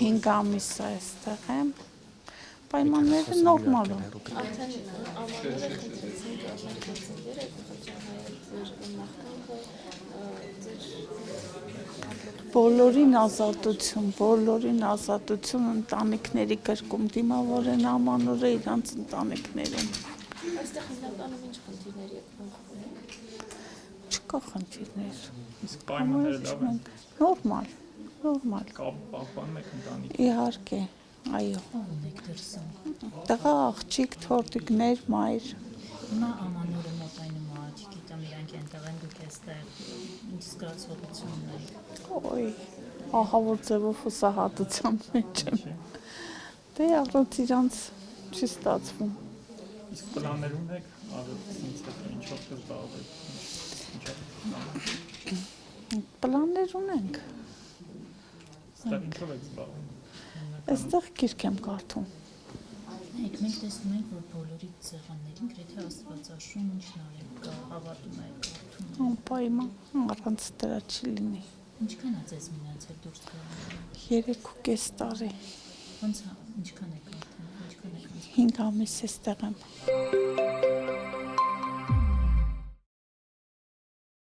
5 ամիս է այստեղ եմ։ Պայմանները նորմալ են։ Արդեն ամանորը խնդրեցինք մեր գործընկերը խնդրահայել ձեր մաղթանքը, ձեր բոլորին ազատություն ընտանիքների կրկում դիմավորեն ամանորը իրանց ընտանիքներում։ այստեղ հիմնականում ինչ խնդիրներ եք մաղթում։ Չկա խնդիրներ։ Իսկ պայմանները լավ են։ Նորմալ։ Կապ պահպանում եք ընտանիքի։ Իհարկե, այո։ Տղա, աղջիկ, թորտիկներ, մայր։ Հիմա ամանորը մոտայնում է, չգիտեմ, իրանք այնտեղ են, դուք էստեղ ինչ զգացողություն ունեք։ Ոյ, ահավոր ձևով հուսահատության մեջ եմ։ Դե առանց իրանց չի ստացվում։ Իսկ պլաններ ունեք, ասեցինք, ինչով կզբաղվեք։ Պլաններ ունենք։ Ստեղ ինչով եք զբաղվում։ Այստեղ գիրք եմ կարդում։ Մենք տեսնում ենք, որ բոլորի սեղաններին գրեթե աստվածաշունչ նարեկ կա, հավատում եք, կարդում եք։ Անպայման, առանց դրա չի լինի։ Ինչքան է ձեզ մնացել դուրս գալու։ 3.5 տարի։ Ոնց է, ինչքան եք կարդում, ինչքան եք 5 ամիս էստեղ եմ։